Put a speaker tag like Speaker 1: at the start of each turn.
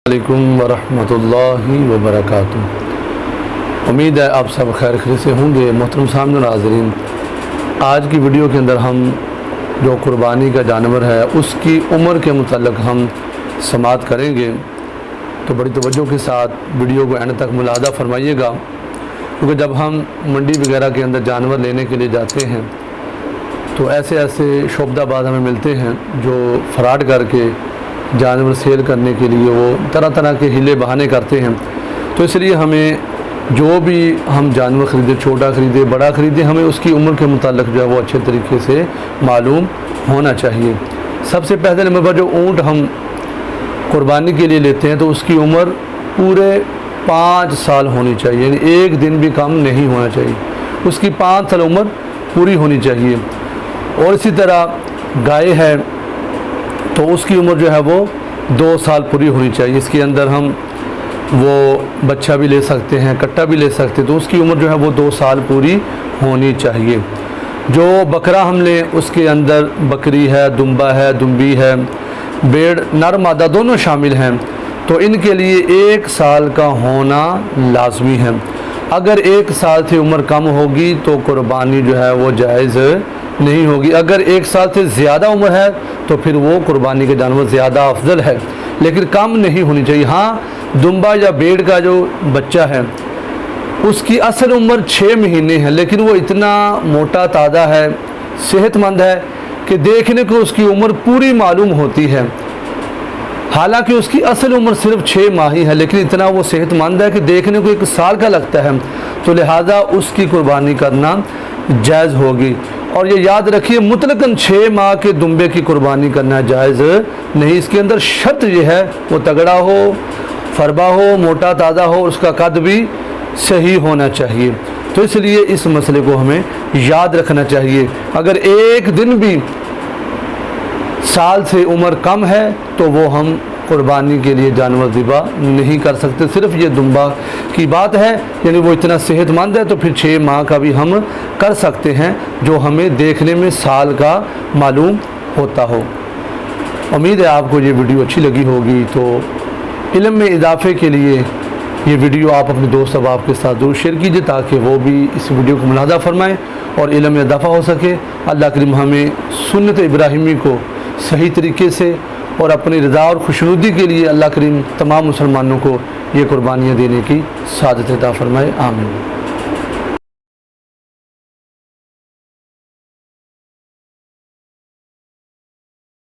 Speaker 1: अलैकुम वरहमतुल्लाहि वबरकातुह। उम्मीद है आप सब खैर खैरियत से होंगे। मोहतरम सामने नाज़रीन, आज की वीडियो के अंदर हम जो कुर्बानी का जानवर है उसकी उम्र के मुताल्लिक़ हम समाअत करेंगे, तो बड़ी तवज्जो के साथ वीडियो को एंड तक मुलाहज़ा फरमाइएगा, क्योंकि जब हम मंडी वगैरह के अंदर जानवर लेने के लिए जाते हैं तो ऐसे शोबदाबाज हमें मिलते हैं जो फ्रॉड करके जानवर सेल करने के लिए वो तरह तरह के हीले बहाने करते हैं। तो इसलिए हमें जो भी हम जानवर ख़रीदे, छोटा ख़रीदे बड़ा ख़रीदे, हमें उसकी उम्र के मुताल्लिक़ जो है वो अच्छे तरीके से मालूम होना चाहिए। सबसे पहले नंबर पर जो ऊँट हम कुर्बानी के लिए लेते हैं तो उसकी उम्र पूरे 5 साल होनी चाहिए, यानी एक दिन भी कम नहीं होना चाहिए। उसकी 5 साल उम्र पूरी होनी चाहिए। और इसी तरह गाय है तो उसकी उम्र जो है वो 2 साल पूरी होनी चाहिए। इसके अंदर हम वो बच्चा भी ले सकते हैं, कट्टा भी ले सकते हैं, तो उसकी उम्र जो है वो 2 साल पूरी होनी चाहिए। जो बकरा हम लें उसके अंदर बकरी है, दुम्बा है, दुम्बी है, भेड़ नर मादा दोनों शामिल हैं, तो इनके लिए 1 साल का होना लाजमी है। अगर 1 साल से उम्र कम होगी तो कुर्बानी जो है वो जायज़ नहीं होगी। अगर 1 साल से ज़्यादा उम्र है तो फिर वो कुर्बानी के जानवर ज़्यादा अफजल है, लेकिन कम नहीं होनी चाहिए। हाँ, दुम्बा या भेड़ का जो बच्चा है उसकी असल उम्र 6 महीने है, लेकिन वो इतना मोटा ताज़ा है, सेहतमंद है कि देखने को उसकी उम्र पूरी मालूम होती है। हालांकि उसकी असल उम्र सिर्फ 6 माह ही है, लेकिन इतना वो सेहतमंद है कि देखने को 1 साल का लगता है, तो लिहाजा उसकी कुर्बानी करना जायज़ होगी। और ये याद रखिए, मुतलकन 6 माह के दुम्बे की कुर्बानी करना जायज़ नहीं। इसके अंदर शर्त ये है वो तगड़ा हो, फरबा हो, मोटा ताज़ा हो, उसका कद भी सही होना चाहिए। तो इसलिए इस मसले को हमें याद रखना चाहिए। अगर एक दिन भी साल से उम्र कम है तो वो हम कुर्बानी के लिए जानवर ज़िबा नहीं कर सकते। सिर्फ ये दुम्बा की बात है, यानी वो इतना सेहतमंद है तो फिर 6 माह का भी हम कर सकते हैं, जो हमें देखने में साल का मालूम होता हो। उम्मीद है आपको ये वीडियो अच्छी लगी होगी। तो इल्म में इजाफे के लिए ये वीडियो आप अपने दोस्त अहबाब के साथ ज़रूर शेयर कीजिए, ताकि वो भी इस वीडियो को मुलाहज़ा फरमाएँ और इल्म में इजाफा हो सके। अल्लाह करीम हमें सुन्नत इब्राहिमी को सही तरीके से और अपनी रज़ा और खुशनुदी के लिए अल्लाह करीम तमाम मुसलमानों को ये कुर्बानियाँ देने की सादत अता फरमाए। आमीन।